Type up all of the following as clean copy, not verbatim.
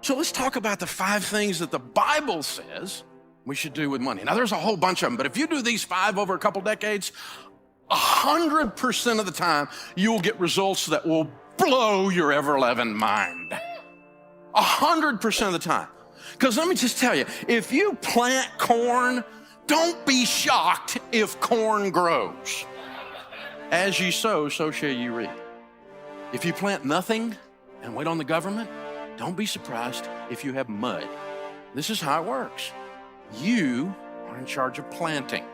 So let's talk about the 5 things that the Bible says we should do with money. Now, there's a whole bunch of them, but if you do these 5 over a couple decades, 100% of the time, you will get results that will blow your ever-loving mind. 100% of the time. Because let me just tell you, if you plant corn, don't be shocked if corn grows. As ye sow, so shall ye reap. If you plant nothing and wait on the government, don't be surprised if you have mud. This is how it works. You are in charge of planting,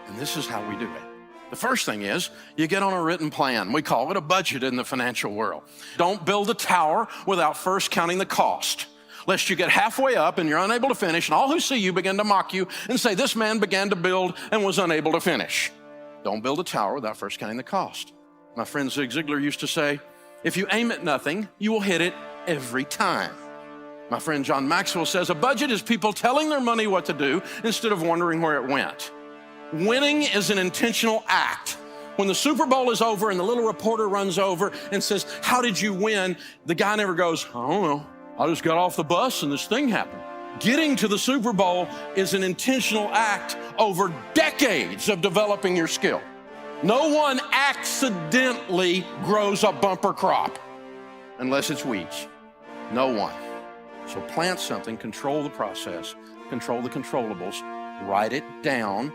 and this is how we do it. The first thing is you get on a written plan. We call it a budget in the financial world. Don't build a tower without first counting the cost, lest you get halfway up and you're unable to finish, and all who see you begin to mock you and say, this man began to build and was unable to finish. Don't build a tower without first counting the cost. My friend Zig Ziglar used to say, if you aim at nothing, you will hit it every time. My friend John Maxwell says, a budget is people telling their money what to do instead of wondering where it went. Winning is an intentional act. When the Super Bowl is over and the little reporter runs over and says, how did you win? The guy never goes, I don't know. I just got off the bus and this thing happened. Getting to the Super Bowl is an intentional act over decades of developing your skill. No one accidentally grows a bumper crop unless it's weeds. No one. So plant something, control the process, control the controllables, write it down.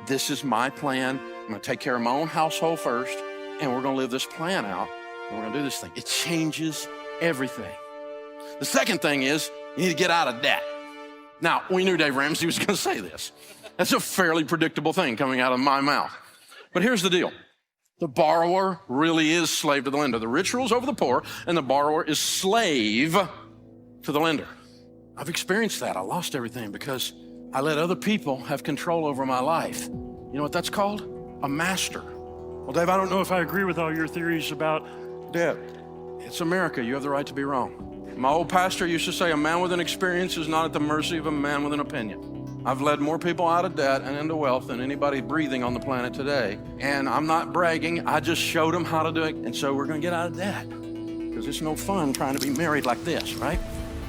This is my plan. I'm going to take care of my own household first, and we're going to live this plan out, and we're going to do this thing. It changes everything. The second thing is you need to get out of debt. Now, we knew Dave Ramsey was going to say this. That's a fairly predictable thing coming out of my mouth. But here's the deal. The borrower really is slave to the lender. The rich rules over the poor, and the borrower is slave to the lender. I've experienced that. I lost everything because I let other people have control over my life. You know what that's called? A master. Well, Dave, I don't know if I agree with all your theories about debt. It's America. You have the right to be wrong. My old pastor used to say, a man with an experience is not at the mercy of a man with an opinion. I've led more people out of debt and into wealth than anybody breathing on the planet today. And I'm not bragging. I just showed them how to do it. And so we're going to get out of debt because it's no fun trying to be married like this, right?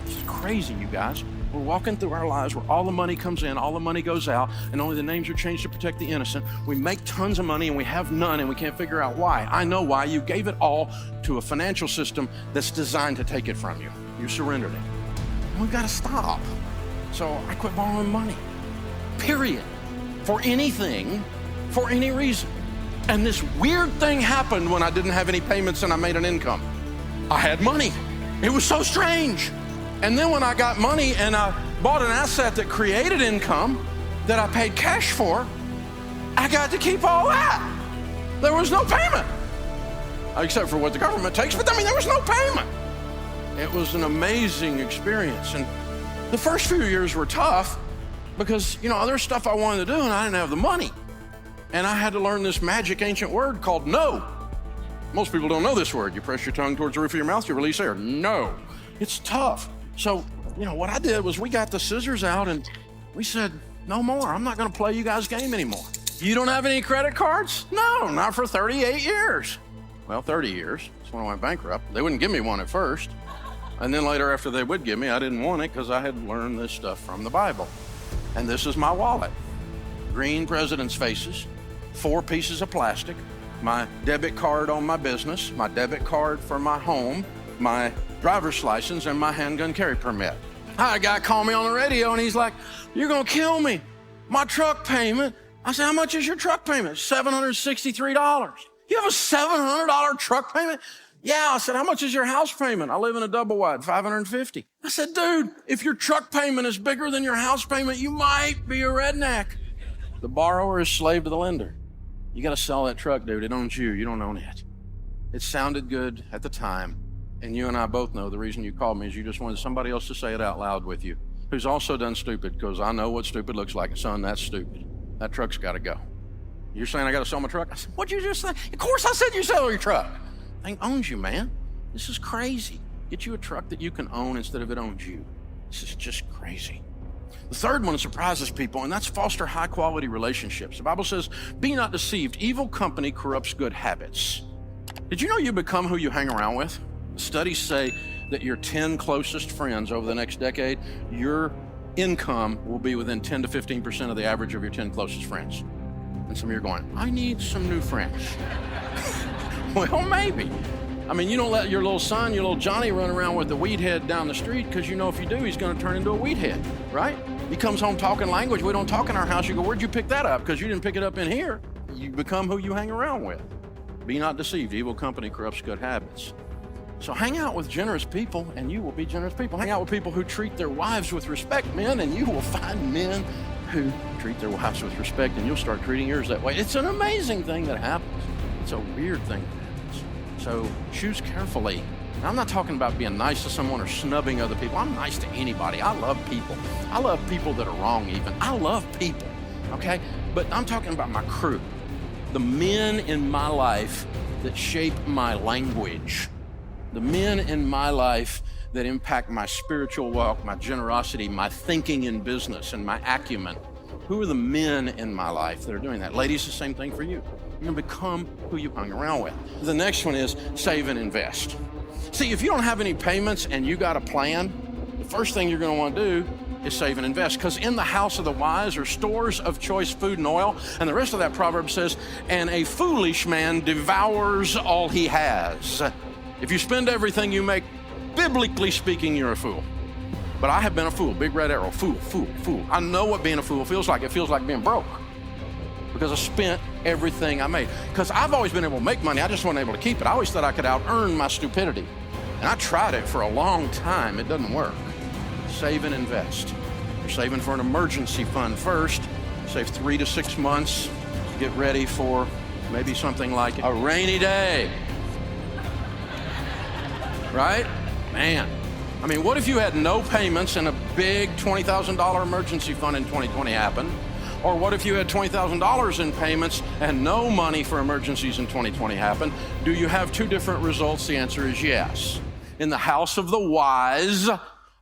This is crazy, you guys. We're walking through our lives where all the money comes in, all the money goes out, and only the names are changed to protect the innocent. We make tons of money and we have none, and we can't figure out why. I know why. You gave it all to a financial system that's designed to take it from you. You surrendered it. And we've got to stop. So I quit borrowing money, period, for anything, for any reason. And this weird thing happened when I didn't have any payments and I made an income. I had money. It was so strange. And then when I got money and I bought an asset that created income that I paid cash for, I got to keep all that. There was no payment, except for what the government takes, but I mean, there was no payment. It was an amazing experience. And the first few years were tough because, there's stuff I wanted to do and I didn't have the money. And I had to learn this magic ancient word called no. Most people don't know this word. You press your tongue towards the roof of your mouth, you release air. No. It's tough. So, what I did was we got the scissors out and we said, no more. I'm not going to play you guys' game anymore. You don't have any credit cards? No, not for 38 years. Well, 30 years. That's when I went bankrupt. They wouldn't give me one at first. And then later, after they would give me, I didn't want it because I had learned this stuff from the Bible. And this is my wallet. Green president's faces, 4 pieces of plastic, my debit card on my business, my debit card for my home, my driver's license, and my handgun carry permit. A guy called me on the radio and he's like, you're gonna kill me. My truck payment. I said, how much is your truck payment? $763. You have a $700 truck payment? Yeah. I said, how much is your house payment? I live in a double wide, $550. I said, dude, if your truck payment is bigger than your house payment, you might be a redneck. The borrower is slave to the lender. You got to sell that truck, dude. It owns you. You don't own it. It sounded good at the time. And you and I both know the reason you called me is you just wanted somebody else to say it out loud with you, who's also done stupid, because I know what stupid looks like. And son, that's stupid. That truck's got to go. You're saying I got to sell my truck? I said, what'd you just say? Of course I said you sell your truck. Thing owns you, man. This is crazy. Get you a truck that you can own instead of it owns you. This is just crazy. The third one surprises people, and that's foster high-quality relationships. The Bible says, be not deceived. Evil company corrupts good habits. Did you know you become who you hang around with? Studies say that your 10 closest friends over the next decade, your income will be within 10 to 15% of the average of your 10 closest friends. And some of you are going, I need some new friends. Well, maybe. I mean, you don't let your little son, your little Johnny run around with the weed head down the street, because you know if you do, he's going to turn into a weed head, right? He comes home talking language we don't talk in our house. You go, where'd you pick that up? Because you didn't pick it up in here. You become who you hang around with. Be not deceived. Evil company corrupts good habits. So hang out with generous people and you will be generous people. Hang out with people who treat their wives with respect, men, and you will find men who treat their wives with respect, and you'll start treating yours that way. It's an amazing thing that happens. It's a weird thing that happens. So choose carefully. Now, I'm not talking about being nice to someone or snubbing other people. I'm nice to anybody. I love people. I love people that are wrong even. I love people, okay? But I'm talking about my crew, the men in my life that shape my language, the men in my life that impact my spiritual walk, my generosity, my thinking in business, and my acumen. Who are the men in my life that are doing that? Ladies, the same thing for you. You're gonna become who you hung around with. The next one is save and invest. See, if you don't have any payments and you got a plan, the first thing you're gonna wanna do is save and invest, because in the house of the wise are stores of choice food and oil. And the rest of that proverb says, and a foolish man devours all he has. If you spend everything you make, biblically speaking, you're a fool. But I have been a fool, big red arrow, fool, fool, fool. I know what being a fool feels like. It feels like being broke, because I spent everything I made. Because I've always been able to make money, I just wasn't able to keep it. I always thought I could out-earn my stupidity. And I tried it for a long time, it doesn't work. Save and invest. You're saving for an emergency fund first. Save 3 to 6 months. Get ready for maybe something like a rainy day. Right? Man. I mean, what if you had no payments and a big $20,000 emergency fund in 2020 happened? Or what if you had $20,000 in payments and no money for emergencies in 2020 happened? Do you have two different results? The answer is yes. In the house of the wise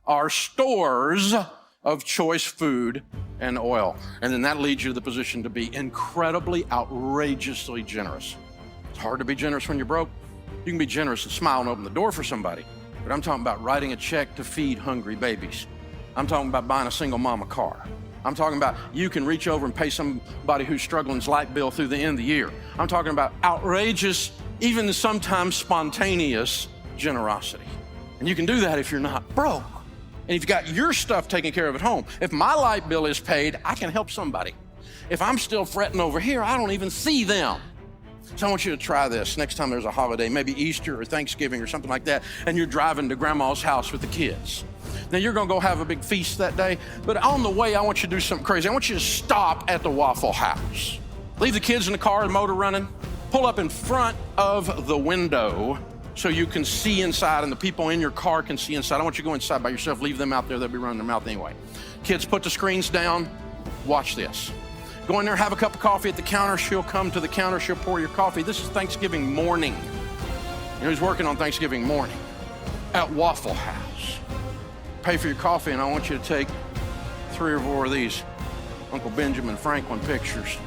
are stores of choice food and oil. And then that leads you to the position to be incredibly, outrageously generous. It's hard to be generous when you're broke. You can be generous and smile and open the door for somebody. But I'm talking about writing a check to feed hungry babies. I'm talking about buying a single mom a car. I'm talking about you can reach over and pay somebody who's struggling's light bill through the end of the year. I'm talking about outrageous, even sometimes spontaneous generosity. And you can do that if you're not broke. And if you got your stuff taken care of at home. If my light bill is paid, I can help somebody. If I'm still fretting over here, I don't even see them. So I want you to try this next time there's a holiday, maybe Easter or Thanksgiving or something like that, and you're driving to grandma's house with the kids. Now you're gonna go have a big feast that day, but on the way, I want you to do something crazy. I want you to stop at the Waffle House. Leave the kids in the car, the motor running, pull up in front of the window so you can see inside and the people in your car can see inside. I want you to go inside by yourself, leave them out there, they'll be running their mouth anyway. Kids, put the screens down, watch this. Go in there, have a cup of coffee at the counter. She'll come to the counter, she'll pour your coffee. This is Thanksgiving morning. You know who's working on Thanksgiving morning? At Waffle House. Pay for your coffee, and I want you to take 3 or 4 of these Uncle Benjamin Franklin pictures,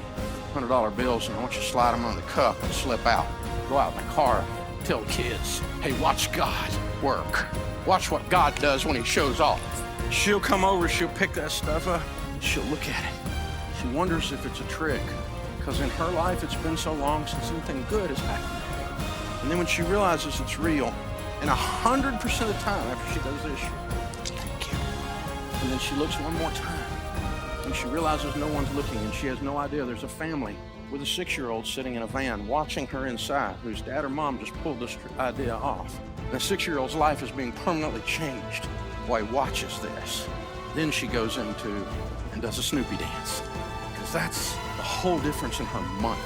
$100 bills, and I want you to slide them on the cup and slip out. Go out in the car, tell the kids, hey, watch God work. Watch what God does when he shows off. She'll come over, she'll pick that stuff up, she'll look at it. She wonders if it's a trick, because in her life it's been so long since anything good has happened. And then when she realizes it's real, and 100% of the time after she does this, thank you. And then she looks one more time, and she realizes no one's looking, and she has no idea there's a family with a 6-year-old sitting in a van watching her inside, whose dad or mom just pulled this idea off. And the 6-year-old's life is being permanently changed while he watches this. Then she goes into and does a Snoopy dance. That's the whole difference in her month.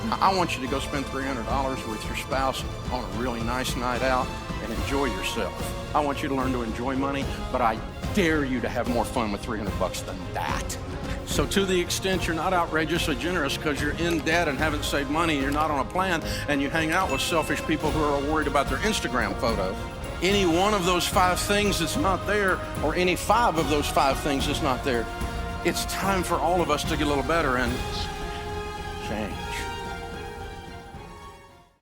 Now, I want you to go spend $300 with your spouse on a really nice night out and enjoy yourself. I want you to learn to enjoy money, but I dare you to have more fun with $300 than that. So to the extent you're not outrageously generous because you're in debt and haven't saved money, you're not on a plan, and you hang out with selfish people who are worried about their Instagram photo, any one of those 5 things that's not there, or any 5 of those 5 things that's not there, it's time for all of us to get a little better and change.